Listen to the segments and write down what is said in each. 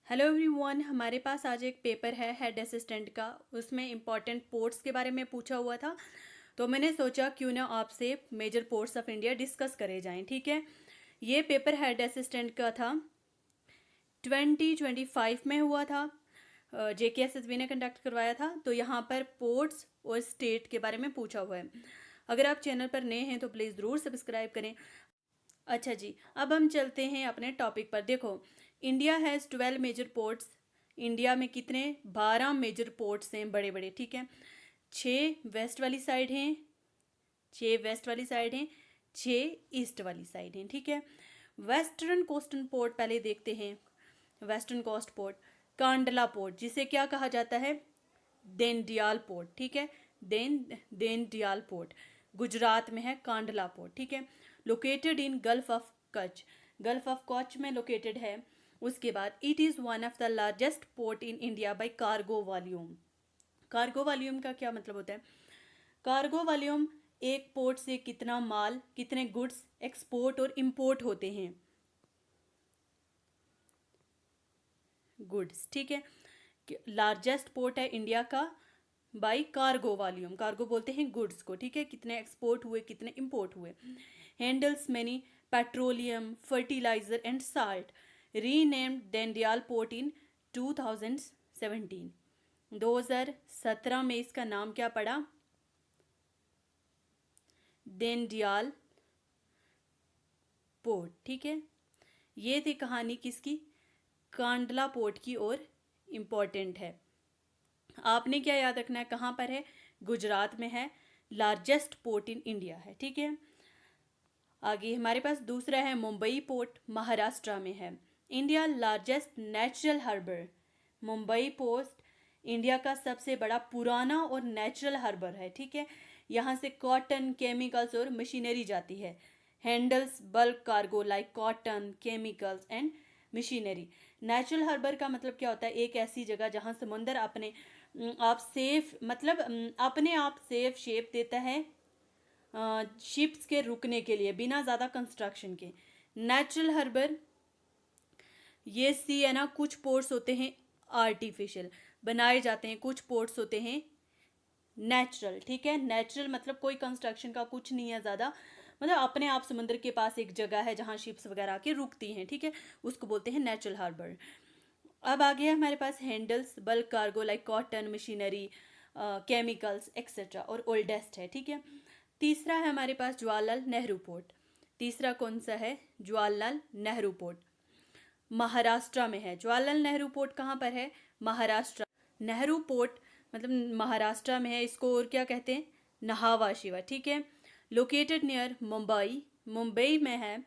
Hello everyone, हमारे पास आज एक पेपर है हेड असिस्टेंट का। उसमें इम्पॉर्टेंट पोर्ट्स के बारे में पूछा हुआ था, तो मैंने सोचा क्यों ना आपसे major ports of India discuss करे जाएं। ठीक है, ये पेपर हेड असिस्टेंट का था, 2025 में हुआ था। JKSSB ने कंडक्ट करवाया था। तो यहाँ पर पोर्ट्स और स्टेट के बारे में पूछा हुआ है। अगर आप चैनल पर नए हैं तो प्लीज़ ज़रूर सब्सक्राइब करें। अच्छा जी, अब हम चलते हैं अपने टॉपिक पर। देखो, India has 12 major ports. India में कितने 12 मेजर पोर्ट्स हैं, बड़े बड़े। ठीक है, 6 वेस्ट वाली साइड हैं, 6 वेस्ट वाली साइड हैं, 6 ईस्ट वाली साइड हैं। ठीक है, वेस्टर्न कोस्टल पोर्ट पहले देखते हैं। Western coast port, Kandla port, जिसे क्या कहा जाता है, दीनदयाल पोर्ट। ठीक है, दीनदयाल पोर्ट गुजरात में है, कांडला पोर्ट। ठीक है, located in gulf of Kutch, gulf of Kutch में लोकेटेड है। उसके बाद it is one of the largest port in India by cargo volume. Cargo volume का क्या मतलब होता है? कार्गो वॉल्यूम, एक पोर्ट से कितना माल, कितने गुड्स एक्सपोर्ट और इंपोर्ट होते हैं, गुड्स। ठीक है, लार्जेस्ट पोर्ट है इंडिया का बाई कार्गो वॉल्यूम। कार्गो बोलते हैं गुड्स को। ठीक है, कितने एक्सपोर्ट हुए, कितने इंपोर्ट हुए। Handles many petroleum, fertiliser and salt. Renamed Deendayal port in 2017। 2017 में इसका नाम क्या पड़ा? दीनदयाल पोर्ट। ठीक है, ये थी कहानी किसकी? कांडला पोर्ट की। और इम्पॉर्टेंट है, आपने क्या याद रखना है, कहाँ पर है? गुजरात में है, लार्जेस्ट पोर्ट इन इंडिया है। ठीक है, आगे हमारे पास दूसरा है मुंबई पोर्ट, महाराष्ट्र में है। India largest natural harbour. Mumbai port India का सबसे बड़ा पुराना और नेचुरल हार्बर है। ठीक है, यहाँ से कॉटन, केमिकल्स और मशीनरी जाती है। Handles bulk cargo like cotton, chemicals and machinery. Natural harbour का मतलब क्या होता है? एक ऐसी जगह जहाँ समुंदर अपने आप सेफ, मतलब अपने आप सेफ शेप देता है शिप्स के रुकने के लिए, बिना ज़्यादा कंस्ट्रक्शन के। नेचुरल हार्बर, ये सी है ना, कुछ पोर्ट्स होते हैं आर्टिफिशियल बनाए जाते हैं, कुछ पोर्ट्स होते हैं नेचुरल। ठीक है, नेचुरल मतलब कोई कंस्ट्रक्शन का कुछ नहीं है ज़्यादा, मतलब अपने आप समुद्र के पास एक जगह है जहाँ शिप्स वगैरह आके रुकती हैं। ठीक है, उसको बोलते हैं नेचुरल हार्बर। अब आ गया हमारे पास handles bulk cargo like cotton, machinery, chemicals etcetera, और ओल्डेस्ट है। ठीक है, तीसरा है हमारे पास जवाहरलाल नेहरू पोर्ट। तीसरा कौन सा है? जवाहरलाल नेहरू पोर्ट, महाराष्ट्र में है। जवाहरलाल नेहरू पोर्ट कहाँ पर है? महाराष्ट्र। नेहरू पोर्ट मतलब महाराष्ट्र में है। इसको और क्या कहते हैं? नहावा शिवा। ठीक है, लोकेटेड नियर मुंबई, मुंबई में है।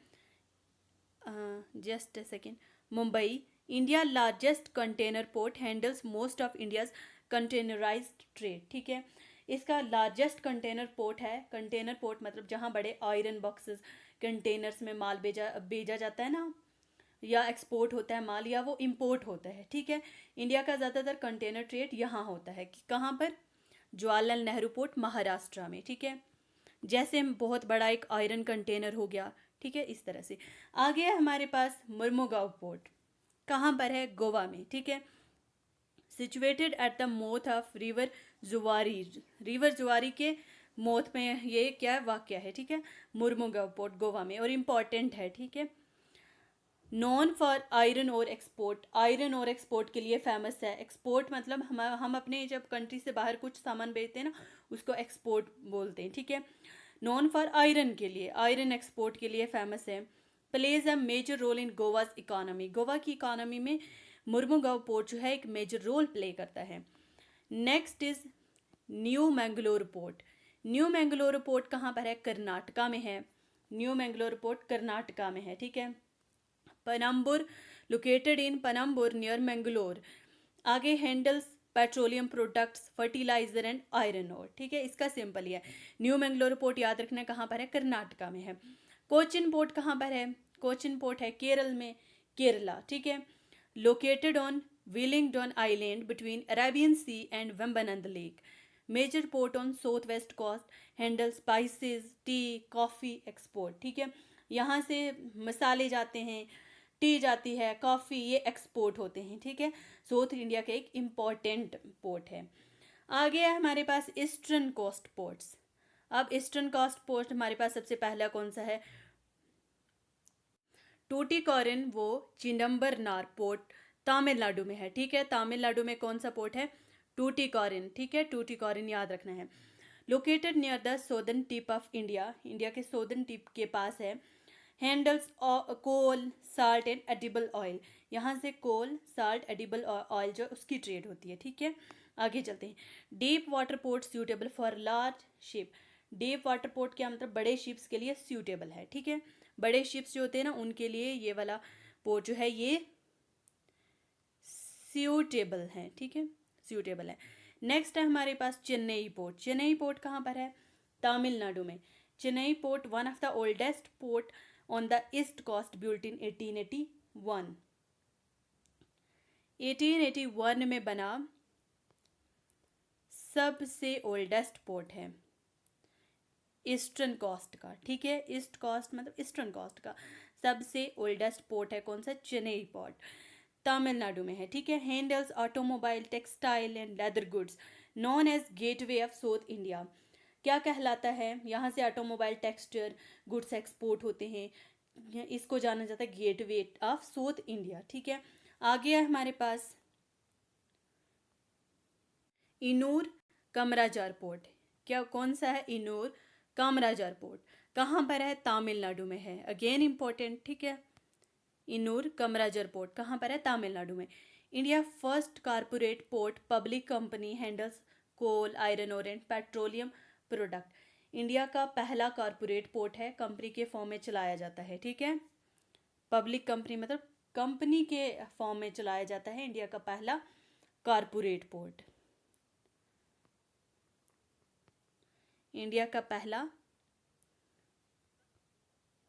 Just a second, Mumbai. India largest container port, handles most of India's containerised trade. ठीक है, इसका लार्जेस्ट कंटेनर पोर्ट है। कंटेनर पोर्ट मतलब जहाँ बड़े आयरन बॉक्सेस, कंटेनर्स में माल भेजा जाता है ना, या एक्सपोर्ट होता है माल, या वो इंपोर्ट होता है। ठीक है, इंडिया का ज़्यादातर कंटेनर ट्रेड यहाँ होता है। कि कहाँ पर? जवाहरलाल नेहरू पोर्ट, महाराष्ट्र में। ठीक है, जैसे बहुत बड़ा एक आयरन कंटेनर हो गया। ठीक है, इस तरह से। आगे है हमारे पास मुर्मुगांव पोर्ट, कहाँ पर है? गोवा में। ठीक है, situated at the mouth of river जुआरी। रिवर जुआरी के माउथ में ये क्या वाक्य है? ठीक है, मुर्मुगांव पोर्ट गोवा में, और इम्पॉर्टेंट है। ठीक है, नॉन फॉर आयरन और एक्सपोर्ट, आयरन और एक्सपोर्ट के लिए फेमस है। एक्सपोर्ट मतलब हम अपने जब कंट्री से बाहर कुछ सामान भेजते हैं ना, उसको एक्सपोर्ट बोलते हैं। ठीक है, नॉन फॉर आयरन के लिए, आयरन एक्सपोर्ट के लिए फेमस है। Plays a major role in Goa's economy, Goa की इकोनॉमी में मुर्मुगांव पोर्ट जो है एक मेजर रोल प्ले करता है। Next is new Mangalore port. New Mangalore port कहाँ पर है? कर्नाटका में है। न्यू मैंगलोर पोर्ट कर्नाटका में है। ठीक है, Panambur, located in Panambur near Mangalore. आगे handles petroleum products, fertiliser and iron ore. ठीक है, इसका सिंपल ही है। न्यू मैंगलोर पोर्ट याद रखना कहाँ पर है? कर्नाटका में है। कोचिन पोर्ट कहाँ पर है? कोचिन पोर्ट है केरल में, केरला। ठीक है, located on Willingdon Island between Arabian Sea and Vembanad Lake. Major port on south west coast, handle spices, tea, coffee export. ठीक है, यहाँ से मसाले जाते हैं, टी जाती है, कॉफ़ी, ये एक्सपोर्ट होते हैं, ठीक है। साउथ इंडिया का एक इम्पॉर्टेंट पोर्ट है। आगे है हमारे पास ईस्टर्न कोस्ट पोर्ट्स। अब ईस्टर्न कोस्ट पोर्ट हमारे पास सबसे पहला कौन सा है? टूटिकोरिन, वो चिदम्बरनार पोर्ट तमिलनाडु में है, ठीक है। तमिलनाडु में कौन सा पोर्ट है? टूटिकोरिन, ठीक है। टूटिकोरिन याद रखना है। Located near the southern tip of India, India के सोदर्न टिप के पास है। Handles coal, salt and edible oil, यहाँ से कोल, साल्ट, एडिबल ऑयल जो उसकी ट्रेड होती है, ठीक है। आगे चलते हैं। Deep water port suitable for large ship, deep water port क्या मतलब? बड़े शिप्स के लिए सूटेबल है, ठीक है। बड़े शिप्स जो होते हैं ना, उनके लिए ये वाला पोर्ट जो है ये सूटेबल है, ठीक है, सूटेबल है। नेक्स्ट है हमारे पास चेन्नई पोर्ट। चेन्नई पोर्ट कहाँ पर है? तमिलनाडु में। Chennai port one of the oldest port on the east coast, built in 1881। 1881 में बना सबसे ओल्डेस्ट पोर्ट है ईस्टर्न कोस्ट का, ठीक है। ईस्ट कोस्ट मतलब ईस्टर्न कोस्ट का सबसे ओल्डेस्ट पोर्ट है कौन सा? चेन्नई पोर्ट, तमिलनाडु में है, ठीक है। Handles automobile, textile and leather goods, known as gateway of South India, क्या कहलाता है? यहाँ से ऑटोमोबाइल, टेक्सटाइल गुड्स एक्सपोर्ट होते हैं, इसको जाना जाता है गेटवे ऑफ साउथ इंडिया, ठीक है। आगे है हमारे पास इनूर कमराजार पोर्ट, क्या कौन सा है? इनूर कामराजार पोर्ट, कहाँ पर है? तमिलनाडु में है, अगेन इंपॉर्टेंट, ठीक है। इनूर कामराजार पोर्ट कहाँ पर है? तमिलनाडु में। India first corporate port public company handles coal, iron ore and petroleum product, India का पहला कारपोरेट पोर्ट है, कंपनी के फॉर्म में चलाया जाता है, ठीक है। पब्लिक कंपनी मतलब कंपनी के फॉर्म में चलाया जाता है, इंडिया का पहला कारपोरेट पोर्ट, इंडिया का पहला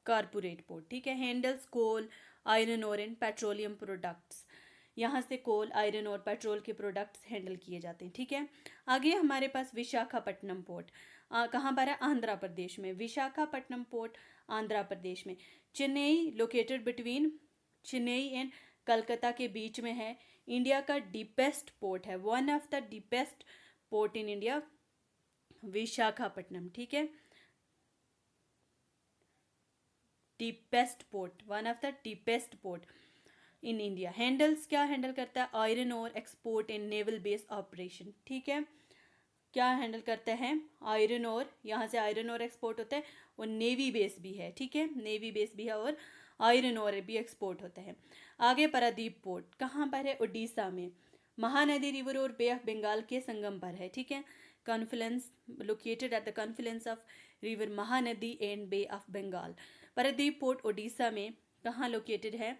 कारपोरेट पोर्ट, ठीक है। Handles coal, iron ore and petroleum products, यहाँ से कोल, आयरन और पेट्रोल के प्रोडक्ट्स हैंडल किए जाते हैं, ठीक है। आगे हमारे पास विशाखापट्टनम पोर्ट, कहाँ पर है? आंध्र प्रदेश में। विशाखापट्टनम पोर्ट आंध्र प्रदेश में। Chennai located between, Chennai and Calcutta के बीच में है, इंडिया का डीपेस्ट पोर्ट है, one of the deepest port in India, Visakhapatnam, ठीक है। Deepest port, one of the deepest port in India. Handles क्या हैंडल करता है? आयरन और export and naval base operation, ठीक है। क्या हैंडल करते हैं? आयरन और, यहाँ से आयरन और एक्सपोर्ट होता है, और नेवी बेस भी है, ठीक है, नेवी बेस भी है, और आयरन और भी एक्सपोर्ट होता है। आगे पारादीप पोर्ट कहाँ पर है? उड़ीसा में। महानदी रिवर और बे ऑफ बंगाल के संगम पर है, ठीक है। Confluence, located at the confluence of river Mahanadi and Bay of Bengal. Paradip port Orissa में कहाँ लोकेटेड है?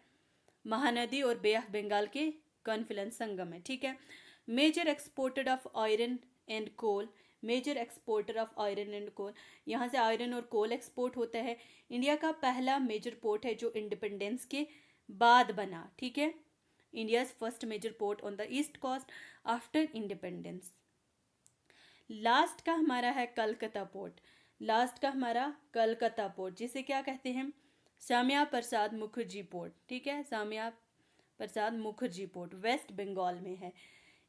महानदी और बे ऑफ बंगाल के कॉन्फ्लुएंस संगम है, ठीक है। Major exporter of iron and coal, major exporter of iron and coal, यहाँ से आयरन और कोल एक्सपोर्ट होता है। इंडिया का पहला मेजर पोर्ट है जो इंडिपेंडेंस के बाद बना, ठीक है। India's first major port on the east coast after independence. Last का हमारा है कलकत्ता पोर्ट, लास्ट का हमारा कलकत्ता पोर्ट, जिसे क्या कहते हैं? श्यामा प्रसाद मुखर्जी पोर्ट, ठीक है। श्यामा प्रसाद मुखर्जी पोर्ट वेस्ट बंगाल में है।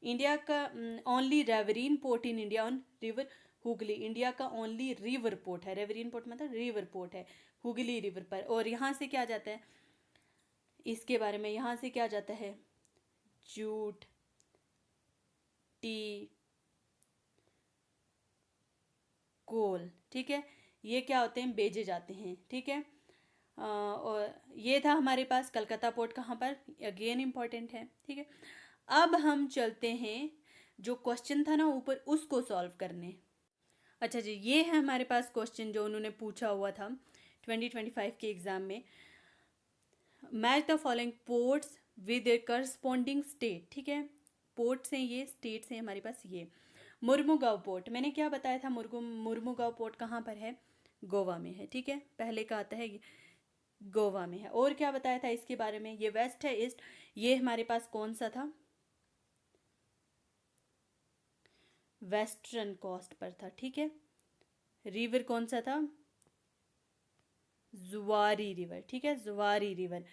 इंडिया का only riverine port in India on river Hooghly, India का ओनली रिवर पोर्ट है, रेवरीन पोर्ट मतलब रिवर पोर्ट है हुगली रिवर पर। और यहाँ से क्या जाता है इसके बारे में? यहाँ से क्या जाता है? जूट, टी, कोल, ठीक है, ये क्या होते हैं? बेचे जाते हैं, ठीक है। और ये था हमारे पास कलकत्ता पोर्ट कहाँ पर, अगेन इम्पॉर्टेंट है, ठीक है। अब हम चलते हैं जो क्वेश्चन था ना ऊपर, उसको सॉल्व करने। अच्छा जी, ये है हमारे पास क्वेश्चन जो उन्होंने पूछा हुआ था 2025 के एग्ज़ाम में। Match the following ports with their corresponding state, ठीक है। पोर्ट्स हैं ये, स्टेट्स हैं हमारे पास ये। मुर्मुगांव पोर्ट, मैंने क्या बताया था? मुर्मुगांव पोर्ट कहाँ पर है? गोवा में है, ठीक है। पहले का आता है गोवा में है। और क्या बताया था इसके बारे में? ये वेस्ट है, ईस्ट, ये हमारे पास कौन सा था? वेस्टर्न कोस्ट पर था, ठीक है। रिवर कौन सा था? जुआरी रिवर, ठीक है, जुआरी रिवर।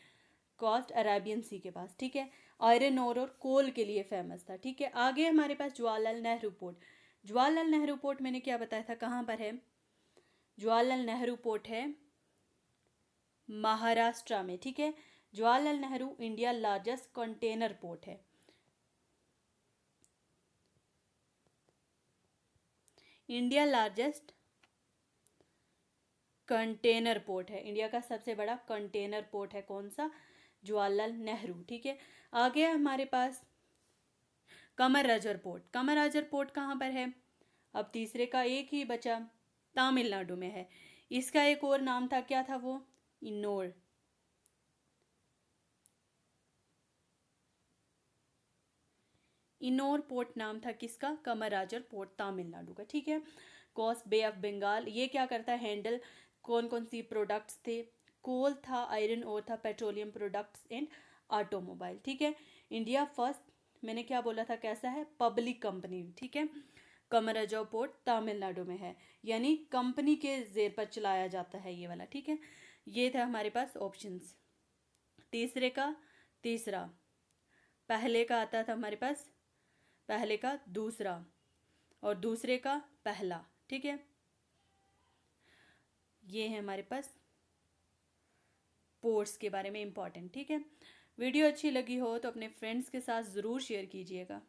कॉस्ट अरेबियन सी के पास, ठीक है। आयरन और कोल के लिए फेमस था, ठीक है। आगे हमारे पास जवाहरलाल नेहरू पोर्ट। जवाहरलाल नेहरू पोर्ट मैंने क्या बताया था, कहाँ पर है? जवाहरलाल नेहरू पोर्ट है महाराष्ट्र में, ठीक है। Jawaharlal Nehru India largest container port है। इंडिया लार्जेस्ट कंटेनर पोर्ट है, इंडिया का सबसे बड़ा कंटेनर पोर्ट है कौन सा? जवाहरलाल नेहरू, ठीक है। आगे हमारे पास कमरराजर पोर्ट। कमरराजर पोर्ट कहाँ पर है? अब तीसरे का एक ही बचा, तमिलनाडु में है। इसका एक और नाम था, क्या था वो? इन्नोर। इन्नोर पोर्ट नाम था किसका? कमरराजर पोर्ट, तमिलनाडु का, ठीक है। कोस्ट बे ऑफ बंगाल, ये क्या करता है? हैंडल कौन कौन सी प्रोडक्ट्स थे? कोल था, आयरन और था, पेट्रोलियम प्रोडक्ट्स एंड ऑटोमोबाइल, ठीक है। इंडिया फर्स्ट, मैंने क्या बोला था, कैसा है? पब्लिक कंपनी, ठीक है। कमरराजर पोर्ट तमिलनाडु में है, यानी कंपनी के जेर पर चलाया जाता है ये वाला, ठीक है। ये था हमारे पास ऑप्शंस। तीसरे का तीसरा, पहले का आता था हमारे पास, पहले का दूसरा और दूसरे का पहला, ठीक है। ये है हमारे पास पोर्ट्स के बारे में इम्पॉर्टेंट, ठीक है। वीडियो अच्छी लगी हो तो अपने फ्रेंड्स के साथ ज़रूर शेयर कीजिएगा।